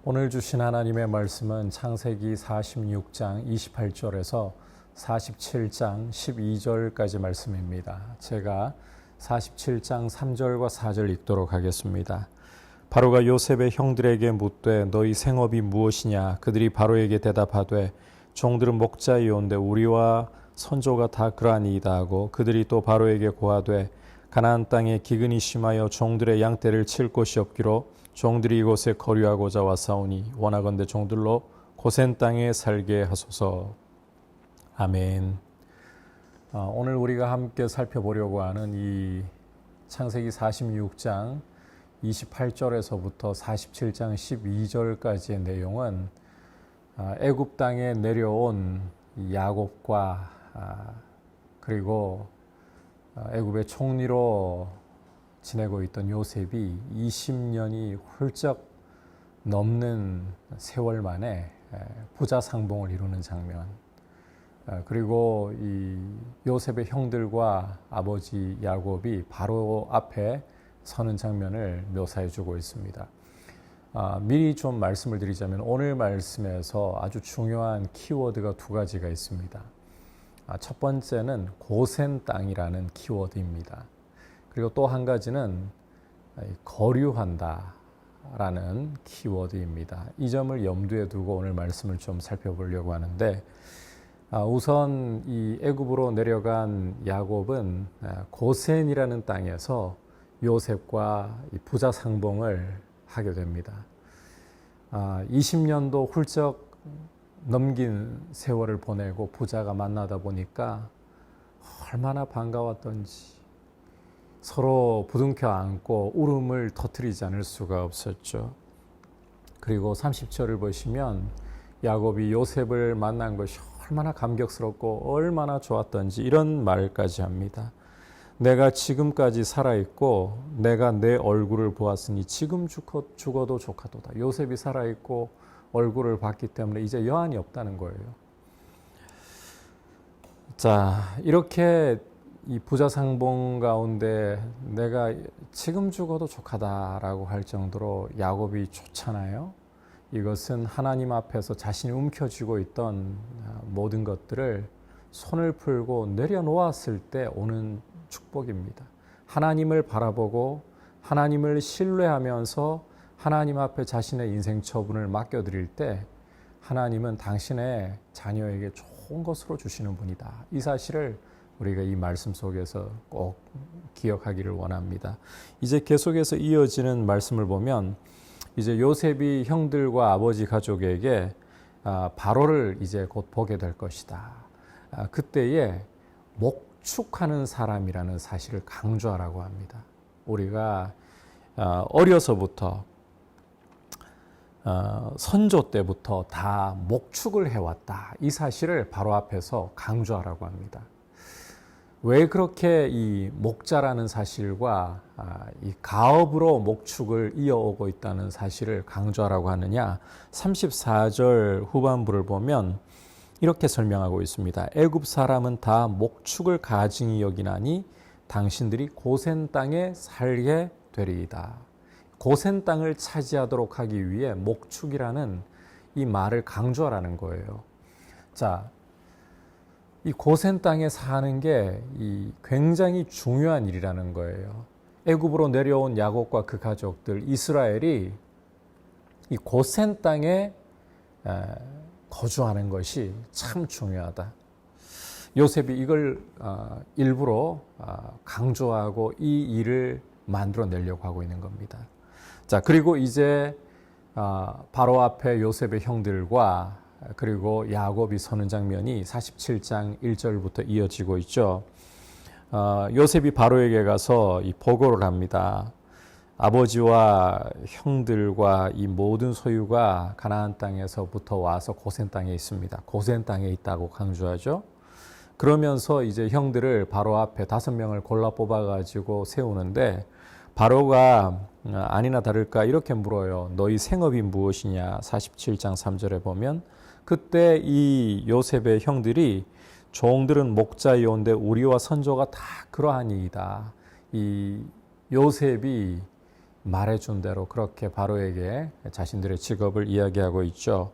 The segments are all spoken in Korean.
오늘 주신 하나님의 말씀은 창세기 46장 28절에서 47장 12절까지 말씀입니다. 제가 47장 3절과 4절 읽도록 하겠습니다. 바로가 요셉의 형들에게 묻되 너희 생업이 무엇이냐? 그들이 바로에게 대답하되 종들은 목자이온데 우리와 선조가 다 그러하니이다 하고 그들이 또 바로에게 고하되 가나안 땅에 기근이 심하여 종들의 양떼를 칠 곳이 없기로 종들이 이곳에 거류하고자 왔사오니 원하건대 종들로 고센 땅에 살게 하소서. 아멘. 오늘 우리가 함께 살펴보려고 하는 이 창세기 46장 28절에서부터 47장 12절까지의 내용은 애굽 땅에 내려온 야곱과 그리고 애굽의 총리로 지내고 있던 요셉이 20년이 훌쩍 넘는 세월 만에 부자 상봉을 이루는 장면, 그리고 이 요셉의 형들과 아버지 야곱이 바로 앞에 서는 장면을 묘사해 주고 있습니다. 미리 좀 말씀을 드리자면 오늘 말씀에서 아주 중요한 키워드가 두 가지가 있습니다. 첫 번째는 고센 땅이라는 키워드입니다. 그리고 또 한 가지는 거류한다 라는 키워드입니다. 이 점을 염두에 두고 오늘 말씀을 좀 살펴보려고 하는데, 우선 이 애굽으로 내려간 야곱은 고센이라는 땅에서 요셉과 부자 상봉을 하게 됩니다. 20년도 훌쩍 넘긴 세월을 보내고 부자가 만나다 보니까 얼마나 반가웠던지 서로 부둥켜 안고 울음을 터뜨리지 않을 수가 없었죠. 그리고 30절을 보시면 야곱이 요셉을 만난 것이 얼마나 감격스럽고 얼마나 좋았던지 이런 말까지 합니다. 내가 지금까지 살아있고 내가 내 얼굴을 보았으니 지금 죽어도 좋겠도다. 요셉이 살아있고 얼굴을 봤기 때문에 이제 여한이 없다는 거예요. 자, 이렇게 이 부자 상봉 가운데 내가 지금 죽어도 족하다라고 할 정도로 야곱이 좋잖아요. 이것은 하나님 앞에서 자신이 움켜쥐고 있던 모든 것들을 손을 풀고 내려놓았을 때 오는 축복입니다. 하나님을 바라보고 하나님을 신뢰하면서 하나님 앞에 자신의 인생 처분을 맡겨드릴 때 하나님은 당신의 자녀에게 좋은 것으로 주시는 분이다. 이 사실을 우리가 이 말씀 속에서 꼭 기억하기를 원합니다. 이제 계속해서 이어지는 말씀을 보면 이제 요셉이 형들과 아버지 가족에게 바로를 이제 곧 보게 될 것이다. 그때에 목축하는 사람이라는 사실을 강조하라고 합니다. 우리가 어려서부터 선조 때부터 다 목축을 해왔다. 이 사실을 바로 앞에서 강조하라고 합니다. 왜 그렇게 이 목자라는 사실과 이 가업으로 목축을 이어오고 있다는 사실을 강조하라고 하느냐? 34절 후반부를 보면 이렇게 설명하고 있습니다. 애굽 사람은 다 목축을 가증히 여기나니 당신들이 고센 땅에 살게 되리이다. 고센 땅을 차지하도록 하기 위해 목축이라는 이 말을 강조하라는 거예요. 자, 이 고센 땅에 사는 게 이 굉장히 중요한 일이라는 거예요. 애굽으로 내려온 야곱과 그 가족들, 이스라엘이 이 고센 땅에 거주하는 것이 참 중요하다. 요셉이 이걸 일부러 강조하고 이 일을 만들어내려고 하고 있는 겁니다. 자, 그리고 이제 바로 앞에 요셉의 형들과 그리고 야곱이 서는 장면이 47장 1절부터 이어지고 있죠. 요셉이 바로에게 가서 이 보고를 합니다. 아버지와 형들과 이 모든 소유가 가나안 땅에서부터 와서 고센 땅에 있습니다. 고센 땅에 있다고 강조하죠. 그러면서 이제 형들을 바로 앞에 5명을 골라 뽑아가지고 세우는데 바로가 아니나 다를까 이렇게 물어요. 너희 생업이 무엇이냐? 47장 3절에 보면 그때 이 요셉의 형들이 종들은 목자이온데 우리와 선조가 다 그러하니이다. 이 요셉이 말해준 대로 그렇게 바로에게 자신들의 직업을 이야기하고 있죠.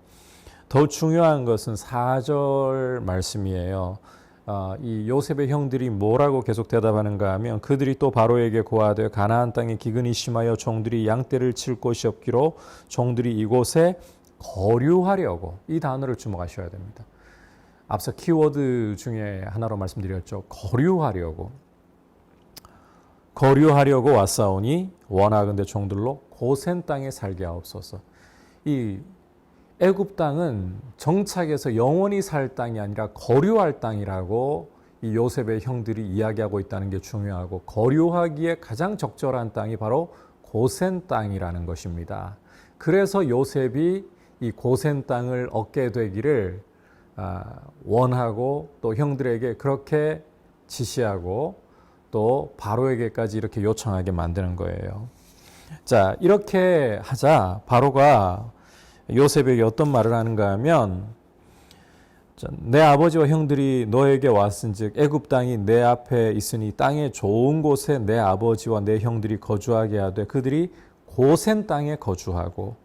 더 중요한 것은 4절 말씀이에요. 이 요셉의 형들이 뭐라고 계속 대답하는가 하면 그들이 또 바로에게 고하되 가나안 땅에 기근이 심하여 종들이 양떼를 칠 곳이 없기로 종들이 이곳에 거류하려고, 이 단어를 주목하셔야 됩니다. 앞서 키워드 중에 하나로 말씀드렸죠. 거류하려고 왔사오니 원하건대 종들로 고센 땅에 살게 하옵소서. 이 애굽 땅은 정착해서 영원히 살 땅이 아니라 거류할 땅이라고 이 요셉의 형들이 이야기하고 있다는 게 중요하고, 거류하기에 가장 적절한 땅이 바로 고센 땅이라는 것입니다. 그래서 요셉이 이 고센 땅을 얻게 되기를 원하고 또 형들에게 그렇게 지시하고 또 바로에게까지 이렇게 요청하게 만드는 거예요. 자, 이렇게 하자 바로가 요셉에게 어떤 말을 하는가 하면, 내 아버지와 형들이 너에게 왔은즉 애굽 땅이 내 앞에 있으니 땅의 좋은 곳에 내 아버지와 내 형들이 거주하게 하되 그들이 고센 땅에 거주하고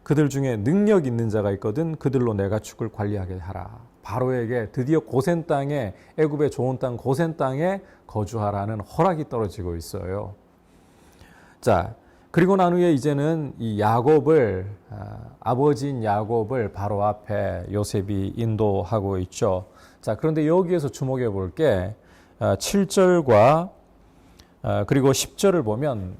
그들 중에 능력 있는 자가 있거든 그들로 내가 축을 관리하게 하라. 바로에게 드디어 고센 땅에, 애굽의 좋은 땅 고센 땅에 거주하라는 허락이 떨어지고 있어요. 자, 그리고 난 후에 이제는 이 야곱을, 아버지인 야곱을 바로 앞에 요셉이 인도하고 있죠. 자, 그런데 여기에서 주목해 볼 게 7절과 그리고 10절을 보면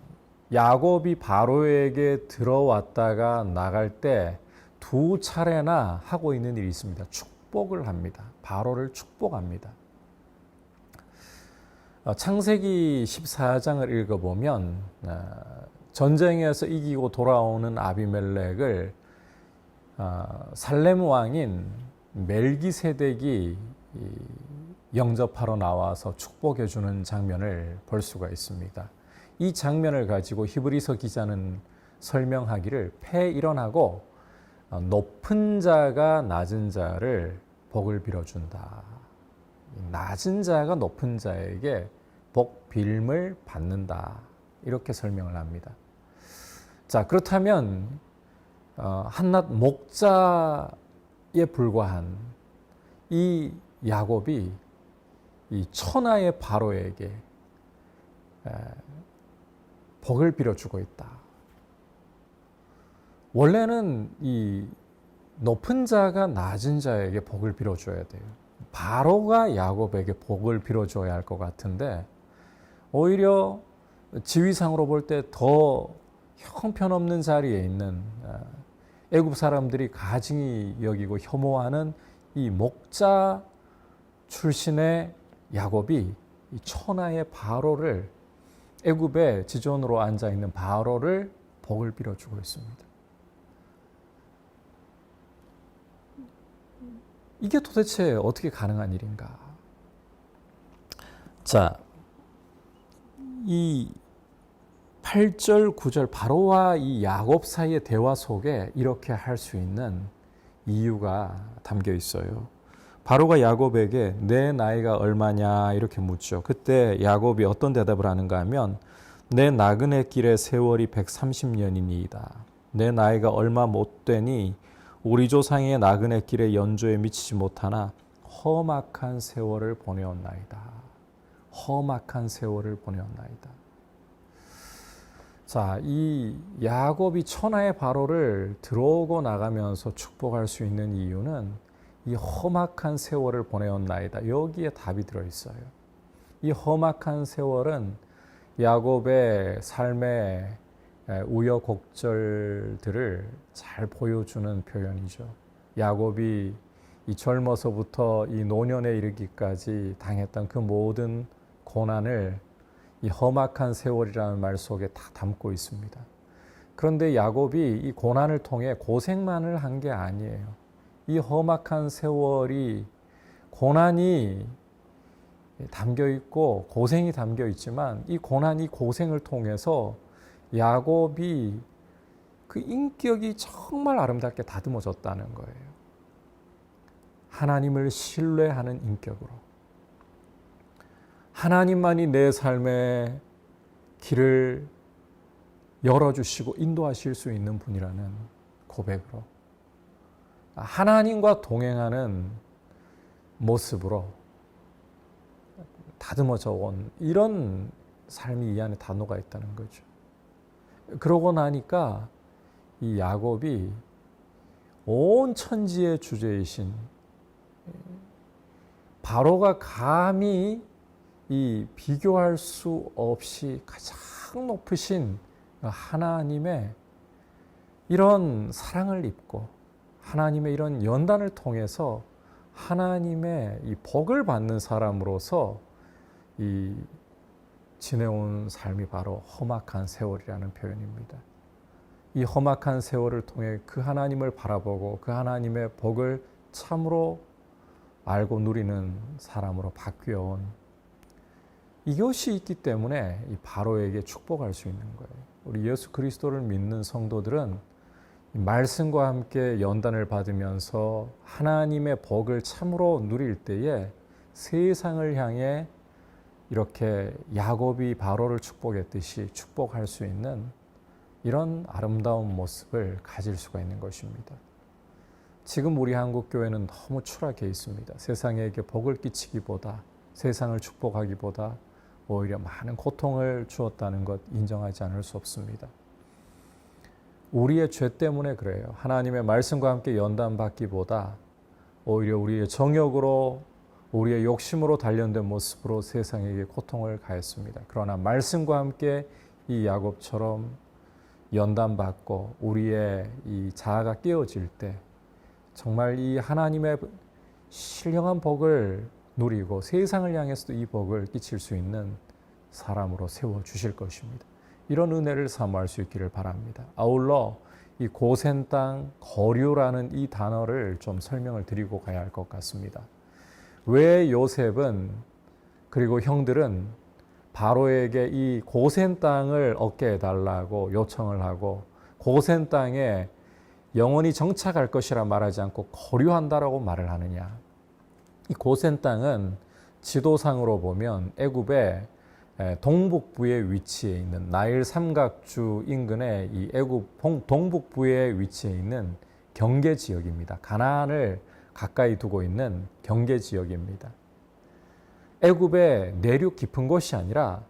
야곱이 바로에게 들어왔다가 나갈 때 두 차례나 하고 있는 일이 있습니다. 축복을 합니다. 바로를 축복합니다. 창세기 14장을 읽어보면 전쟁에서 이기고 돌아오는 아비멜렉을 살렘 왕인 멜기세덱이 영접하러 나와서 축복해 주는 장면을 볼 수가 있습니다. 이 장면을 가지고 히브리서 기자는 설명하기를 패일언하고 높은 자가 낮은 자를 복을 빌어준다. 낮은 자가 높은 자에게 복 빌임을 받는다. 이렇게 설명을 합니다. 자, 그렇다면 한낱 목자에 불과한 이 야곱이 이 천하의 바로에게 복을 빌어주고 있다. 원래는 이 높은 자가 낮은 자에게 복을 빌어줘야 돼요. 바로가 야곱에게 복을 빌어줘야 할 것 같은데 오히려 지위상으로 볼 때 더 형편없는 자리에 있는 애굽 사람들이 가증히 여기고 혐오하는 이 목자 출신의 야곱이 이 천하의 바로를, 애굽의 지존으로 앉아 있는 바로를 복을 빌어주고 있습니다. 이게 도대체 어떻게 가능한 일인가? 자, 이 8절, 9절 바로와 이 야곱 사이의 대화 속에 이렇게 할 수 있는 이유가 담겨 있어요. 바로가 야곱에게 내 나이가 얼마냐 이렇게 묻죠. 그때 야곱이 어떤 대답을 하는가 하면 내 나그네 길의 세월이 130년이니이다. 내 나이가 얼마 못 되니 우리 조상의 나그네 길의 연조에 미치지 못하나 험악한 세월을 보내었나이다. 험악한 세월을 보내었나이다. 자, 이 야곱이 천하의 바로를 들어오고 나가면서 축복할 수 있는 이유는 이 험악한 세월을 보내었나이다. 여기에 답이 들어있어요. 이 험악한 세월은 야곱의 삶의 우여곡절들을 잘 보여주는 표현이죠. 야곱이 이 젊어서부터 이 노년에 이르기까지 당했던 그 모든 고난을 이 험악한 세월이라는 말 속에 다 담고 있습니다. 그런데 야곱이 이 고난을 통해 고생만을 한 게 아니에요. 이 험악한 세월이 고난이 담겨 있고 고생이 담겨 있지만 이 고난, 이 고생을 통해서 야곱이 그 인격이 정말 아름답게 다듬어졌다는 거예요. 하나님을 신뢰하는 인격으로. 하나님만이 내 삶의 길을 열어주시고 인도하실 수 있는 분이라는 고백으로 하나님과 동행하는 모습으로 다듬어져 온 이런 삶이 이 안에 단어가 있다는 거죠. 그러고 나니까 이 야곱이 온 천지의 주제이신 바로가 감히 이 비교할 수 없이 가장 높으신 하나님의 이런 사랑을 입고 하나님의 이런 연단을 통해서 하나님의 이 복을 받는 사람으로서 이 지내온 삶이 바로 험악한 세월이라는 표현입니다. 이 험악한 세월을 통해 그 하나님을 바라보고 그 하나님의 복을 참으로 알고 누리는 사람으로 바뀌어온 이것이 있기 때문에 이 바로에게 축복할 수 있는 거예요. 우리 예수 그리스도를 믿는 성도들은 말씀과 함께 연단을 받으면서 하나님의 복을 참으로 누릴 때에 세상을 향해 이렇게 야곱이 바로를 축복했듯이 축복할 수 있는 이런 아름다운 모습을 가질 수가 있는 것입니다. 지금 우리 한국교회는 너무 추락해 있습니다. 세상에게 복을 끼치기보다 세상을 축복하기보다 오히려 많은 고통을 주었다는 것 인정하지 않을 수 없습니다. 우리의 죄 때문에 그래요. 하나님의 말씀과 함께 연단받기보다 오히려 우리의 정욕으로 우리의 욕심으로 단련된 모습으로 세상에게 고통을 가했습니다. 그러나 말씀과 함께 이 야곱처럼 연단받고 우리의 이 자아가 깨어질 때 정말 이 하나님의 신령한 복을 누리고 세상을 향해서도 이 복을 끼칠 수 있는 사람으로 세워주실 것입니다. 이런 은혜를 사모할 수 있기를 바랍니다. 아울러 이 고센 땅 거류라는 이 단어를 좀 설명을 드리고 가야 할 것 같습니다. 왜 요셉은 그리고 형들은 바로에게 이 고센 땅을 얻게 해달라고 요청을 하고 고센 땅에 영원히 정착할 것이라 말하지 않고 거류한다라고 말을 하느냐. 이 고센 땅은 지도상으로 보면 애굽의 동북부에 위치해 있는 나일 삼각주 인근의 이 애굽 동북부에 위치해 있는 경계 지역입니다. 가나안을 가까이 두고 있는 경계 지역입니다. 애굽의 내륙 깊은 곳이 아니라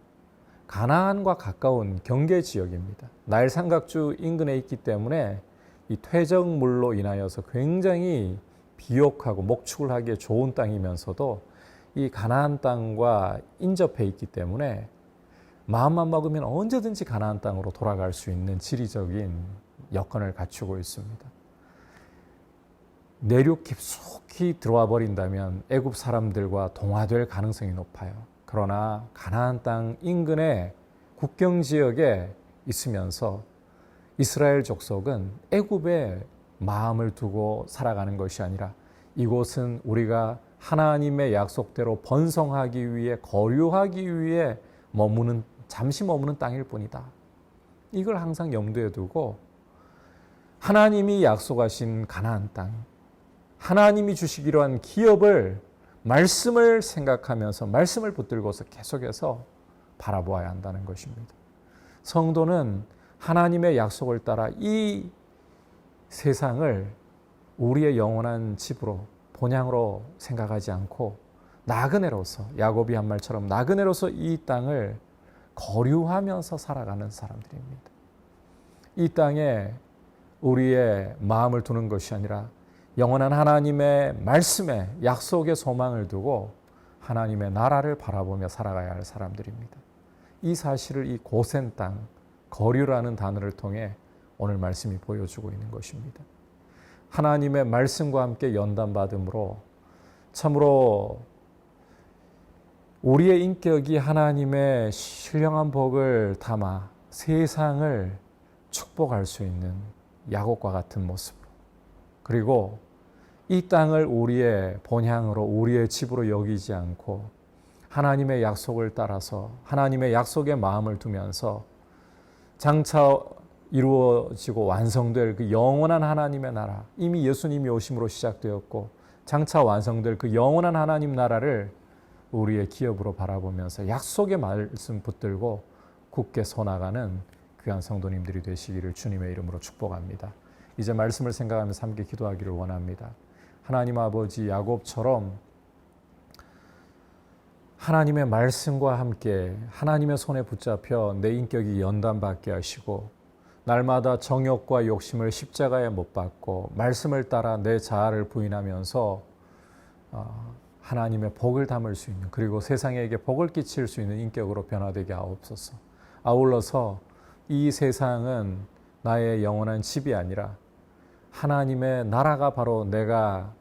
가나안과 가까운 경계 지역입니다. 나일 삼각주 인근에 있기 때문에 이 퇴적물로 인하여서 굉장히 비옥하고 목축을 하기에 좋은 땅이면서도 이 가나안 땅과 인접해 있기 때문에 마음만 먹으면 언제든지 가나안 땅으로 돌아갈 수 있는 지리적인 여건을 갖추고 있습니다. 내륙 깊숙이 들어와 버린다면 애굽 사람들과 동화될 가능성이 높아요. 그러나 가나안 땅 인근의 국경 지역에 있으면서 이스라엘 족속은 애굽에 마음을 두고 살아가는 것이 아니라 이곳은 우리가 하나님의 약속대로 번성하기 위해 거류하기 위해 잠시 머무는 땅일 뿐이다. 이걸 항상 염두에 두고 하나님이 약속하신 가나안 땅, 하나님이 주시기로 한 기업을 말씀을 생각하면서 말씀을 붙들고서 계속해서 바라보아야 한다는 것입니다. 성도는 하나님의 약속을 따라 이 세상을 우리의 영원한 집으로 본향으로 생각하지 않고 나그네로서 야곱이 한 말처럼 나그네로서 이 땅을 거류하면서 살아가는 사람들입니다. 이 땅에 우리의 마음을 두는 것이 아니라 영원한 하나님의 말씀에 약속의 소망을 두고 하나님의 나라를 바라보며 살아가야 할 사람들입니다. 이 사실을 이 고센 땅, 거류라는 단어를 통해 오늘 말씀이 보여주고 있는 것입니다. 하나님의 말씀과 함께 연단받음으로 참으로 우리의 인격이 하나님의 신령한 복을 담아 세상을 축복할 수 있는 야곱과 같은 모습으로 그리고 이 땅을 우리의 본향으로 우리의 집으로 여기지 않고 하나님의 약속을 따라서 하나님의 약속에 마음을 두면서 장차 이루어지고 완성될 그 영원한 하나님의 나라, 이미 예수님이 오심으로 시작되었고 장차 완성될 그 영원한 하나님 나라를 우리의 기업으로 바라보면서 약속의 말씀 붙들고 굳게 서나가는 귀한 성도님들이 되시기를 주님의 이름으로 축복합니다. 이제 말씀을 생각하면서 함께 기도하기를 원합니다. 하나님 아버지, 야곱처럼 하나님의 말씀과 함께 하나님의 손에 붙잡혀 내 인격이 연단받게 하시고 날마다 정욕과 욕심을 십자가에 못 박고 말씀을 따라 내 자아를 부인하면서 하나님의 복을 담을 수 있는, 그리고 세상에게 복을 끼칠 수 있는 인격으로 변화되게 하옵소서. 아울러서 이 세상은 나의 영원한 집이 아니라 하나님의 나라가 바로 내가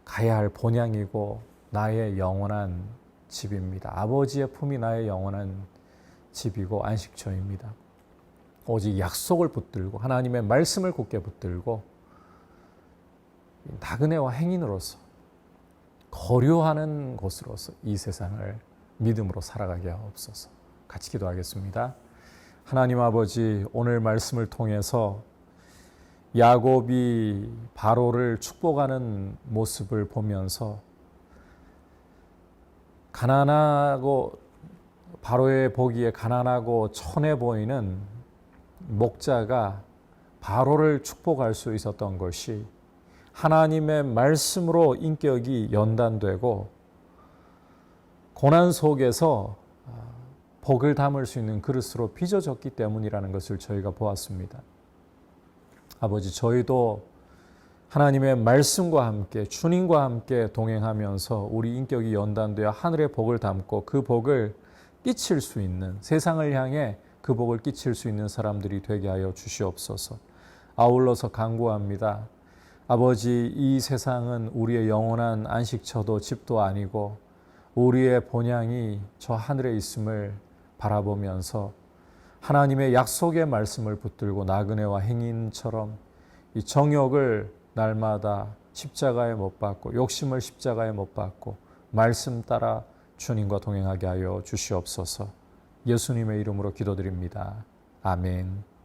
가야 할 본향이고 나의 영원한 집입니다. 아버지의 품이 나의 영원한 집이고 안식처입니다. 오직 약속을 붙들고 하나님의 말씀을 굳게 붙들고 나그네와 행인으로서 거류하는 곳으로서 이 세상을 믿음으로 살아가게 하옵소서. 같이 기도하겠습니다. 하나님 아버지, 오늘 말씀을 통해서 야곱이 바로를 축복하는 모습을 보면서 가난하고 바로의 보기에 가난하고 천해 보이는 목자가 바로를 축복할 수 있었던 것이 하나님의 말씀으로 인격이 연단되고 고난 속에서 복을 담을 수 있는 그릇으로 빚어졌기 때문이라는 것을 저희가 보았습니다. 아버지, 저희도 하나님의 말씀과 함께 주님과 함께 동행하면서 우리 인격이 연단되어 하늘의 복을 담고 그 복을 끼칠 수 있는, 세상을 향해 그 복을 끼칠 수 있는 사람들이 되게 하여 주시옵소서. 아울러서 간구합니다. 아버지, 이 세상은 우리의 영원한 안식처도 집도 아니고 우리의 본향이 저 하늘에 있음을 바라보면서 하나님의 약속의 말씀을 붙들고 나그네와 행인처럼 이 정욕을 날마다 십자가에 못 박고 욕심을 십자가에 못 박고 말씀 따라 주님과 동행하게 하여 주시옵소서. 예수님의 이름으로 기도드립니다. 아멘.